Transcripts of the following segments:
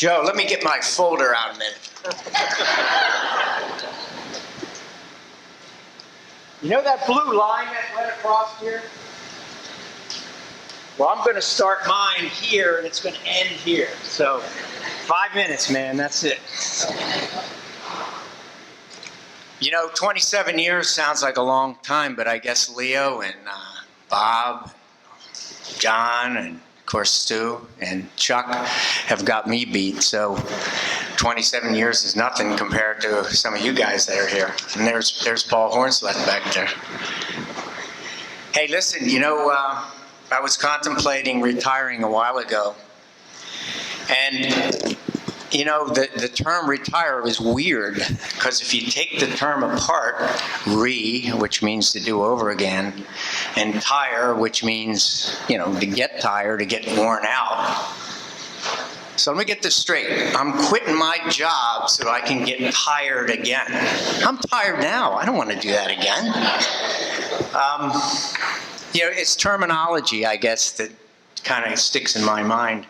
Joe, let me get my folder out a minute. You know that blue line that went across here? Well, I'm going to start mine here, and it's going to end here. So 5 minutes, man, that's it. You know, 27 years sounds like a long time, but I guess Leo and Bob, John, and of course Stu and Chuck have got me beat. So 27 years is nothing compared to some of you guys that are here. And there's Paul Hornslet back there. Hey, listen, you know, I was contemplating retiring a while ago. And, you know, the term retire is weird, because if you take the term apart, which means to do over again, and tire, which means, you know, to get tired, to get worn out. So let me get this straight. I'm quitting my job so I can get tired again. I'm tired now. I don't want to do that again. You know, it's terminology, I guess, that kind of sticks in my mind.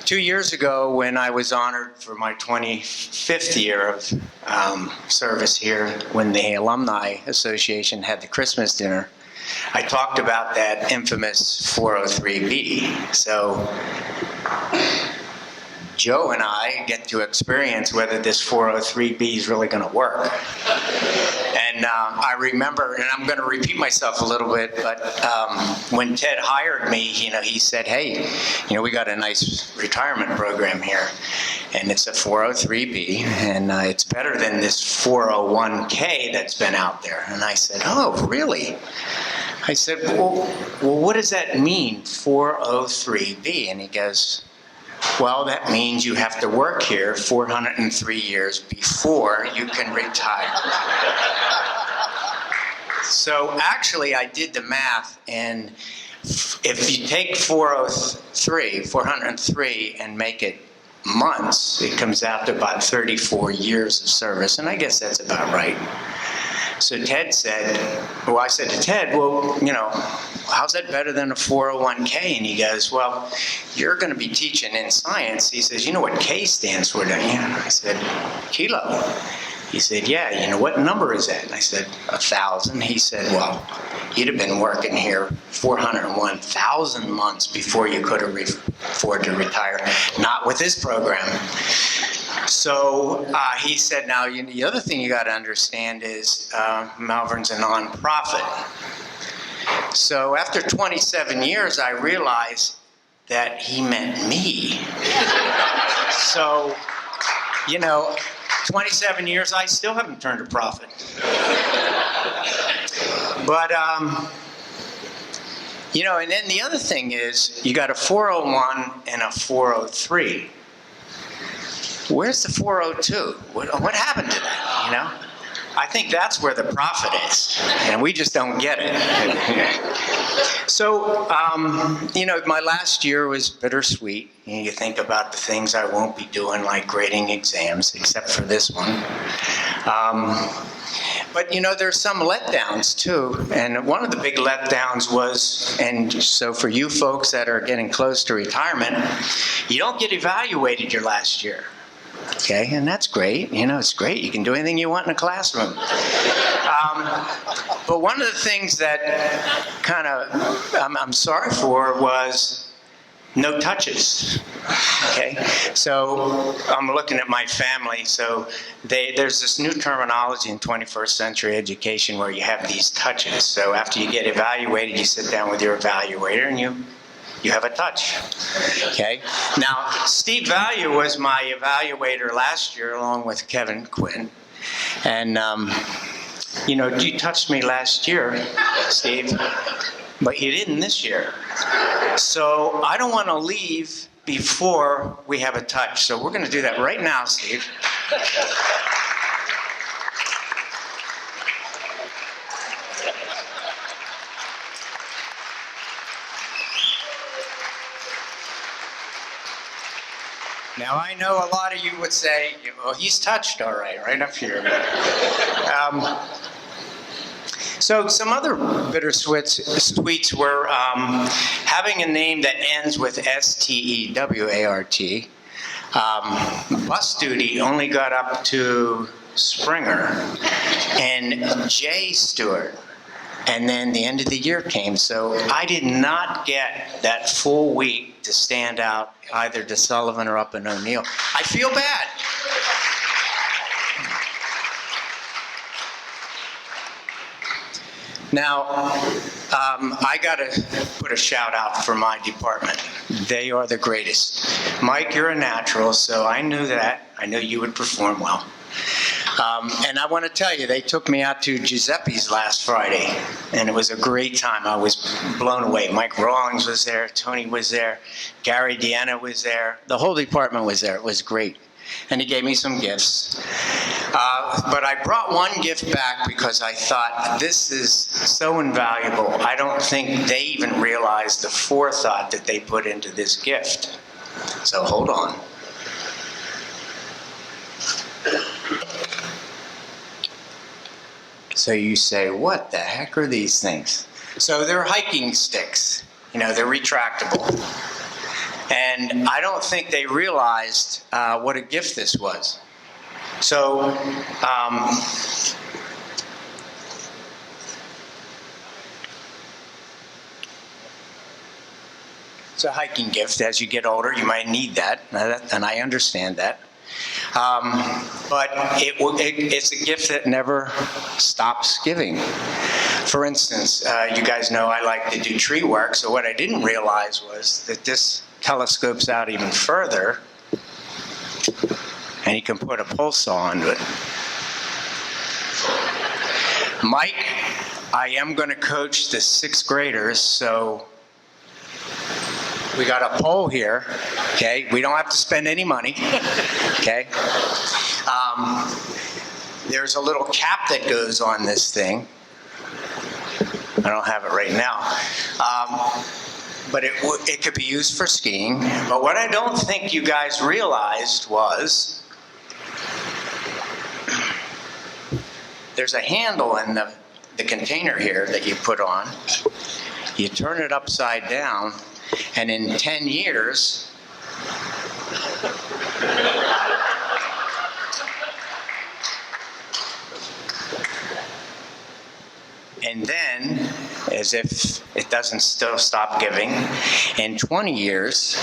2 years ago, when I was honored for my 25th year of service here, when the Alumni Association had the Christmas dinner, I talked about that infamous 403B. So Joe and I get to experience whether this 403B is really going to work. And I remember, and I'm going to repeat myself a little bit, but when Ted hired me, you know, he said, hey, you know, we got a nice retirement program here, and it's a 403B, and it's better than this 401K that's been out there. And I said, oh, really? I said, well, what does that mean, 403B? And he goes, well, that means you have to work here 403 years before you can retire. So actually, I did the math, and if you take 403, and make it months, it comes out to about 34 years of service, and I guess that's about right. So Ted said, well, I said to Ted, well, you know, how's that better than a 401K? And he goes, well, you're going to be teaching in science. He says, you know what K stands for, don't you? And I said, kilo. He said, yeah, you know, what number is that? And I said, 1,000. He said, well, you'd have been working here 401,000 months before you could have afford to retire. Not with this program. So he said, now, the other thing you got to understand is Malvern's a nonprofit. So after 27 years, I realized that he meant me. So, you know, 27 years, I still haven't turned a profit. But, you know, and then the other thing is, you got a 401 and a 403. Where's the 402? What happened to that, you know? I think that's where the profit is, and we just don't get it. So, you know, my last year was bittersweet. You think about the things I won't be doing, like grading exams, except for this one. But, you know, there's some letdowns, too. And one of the big letdowns was, and so for you folks that are getting close to retirement, you don't get evaluated your last year. Okay, and that's great. You know, it's great. You can do anything you want in a classroom. But one of the things that kind of I'm sorry for was no touches. Okay, so I'm looking at my family. So there's this new terminology in 21st century education where you have these touches. So after you get evaluated, you sit down with your evaluator and you have a touch. Okay. Now, Steve Value was my evaluator last year, along with Kevin Quinn. And, you know, you touched me last year, Steve, but you didn't this year. So I don't want to leave before we have a touch. So we're going to do that right now, Steve. Now, I know a lot of you would say, well, he's touched all right, right up here. So some other bittersweets were having a name that ends with Stewart. Bus duty only got up to Springer and J. Stewart. And then the end of the year came, so I did not get that full week to stand out either to Sullivan or up in O'Neill. I feel bad. Now, I got to put a shout out for my department. They are the greatest. Mike, you're a natural, so I knew that. I knew you would perform well. And I want to tell you, they took me out to Giuseppe's last Friday, and it was a great time. I was blown away. Mike Rawlings was there, Tony was there, Gary Deanna was there. The whole department was there. It was great. And he gave me some gifts. But I brought one gift back because I thought, this is so invaluable. I don't think they even realized the forethought that they put into this gift. So hold on. So you say, what the heck are these things? So they're hiking sticks. You know, they're retractable. And I don't think they realized what a gift this was. So it's a hiking gift. As you get older, you might need that, and I understand that. But it's a gift that never stops giving. For instance, you guys know I like to do tree work, so what I didn't realize was that this telescopes out even further, and you can put a pulse saw onto it. Mike, I am going to coach the 6th graders, so we got a pole here, okay? We don't have to spend any money, okay? There's a little cap that goes on this thing. I don't have it right now. But it could be used for skiing. But what I don't think you guys realized was there's a handle in the container here that you put on. You turn it upside down, and in 10 years, and then, as if it doesn't still stop giving, in 20 years,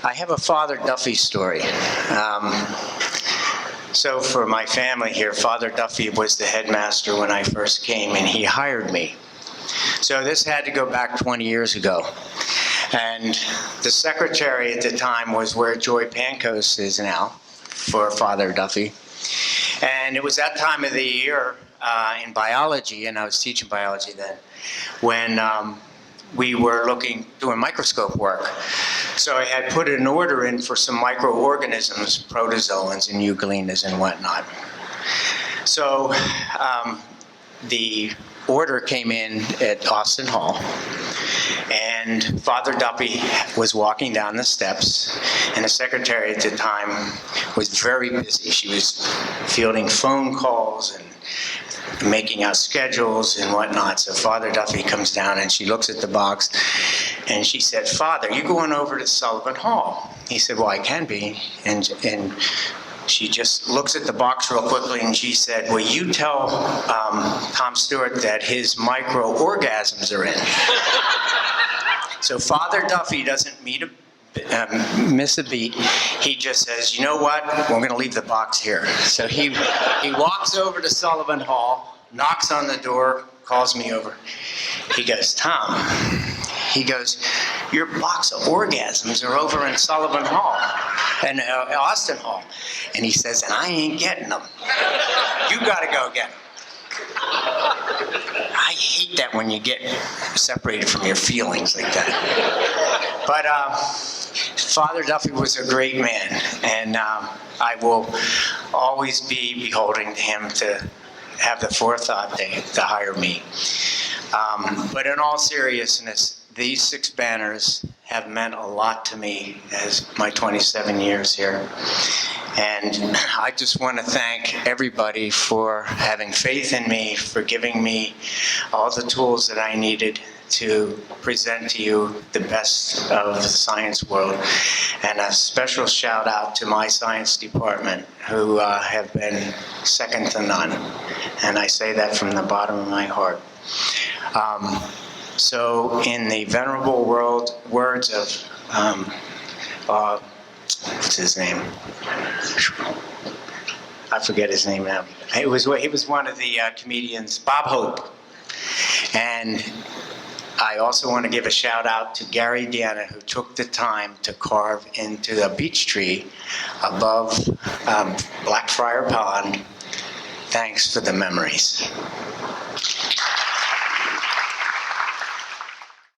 I have a Father Duffy story. So for my family here, Father Duffy was the headmaster when I first came, and he hired me. So this had to go back 20 years ago. And the secretary at the time was where Joy Pancos is now for Father Duffy. And it was that time of the year in biology, and I was teaching biology then, when we were doing microscope work. So I had put an order in for some microorganisms, protozoans and euglenias and whatnot. So the order came in at Austin Hall, and Father Duffy was walking down the steps, and the secretary at the time was very busy. She was fielding phone calls and making out schedules and whatnot. So Father Duffy comes down, and she looks at the box, and she said, "Father, you going over to Sullivan Hall?" He said, "Well, I can be." And she just looks at the box real quickly, and she said, "Will you tell Tom Stewart that his microorgasms are in?" So Father Duffy doesn't miss a beat. He just says, "You know what? We're going to leave the box here." So he walks over to Sullivan Hall, knocks on the door, calls me over. He goes, "Tom," he goes, "your box of orgasms are over in Sullivan Hall, and Austin Hall." And he says, "And I ain't getting them. You got to go get them." I hate that when you get separated from your feelings like that. But Father Duffy was a great man, and I will always be beholding to him to have the forethought to hire me. But in all seriousness, these 6 banners have meant a lot to me as my 27 years here. And I just want to thank everybody for having faith in me, for giving me all the tools that I needed to present to you the best of the science world. And a special shout out to my science department, who have been second to none. And I say that from the bottom of my heart. So in the venerable words of, what's his name? I forget his name now. He was one of the comedians, Bob Hope. And I also want to give a shout out to Gary Deanna, who took the time to carve into the beech tree above Blackfriar Pond. Thanks for the memories.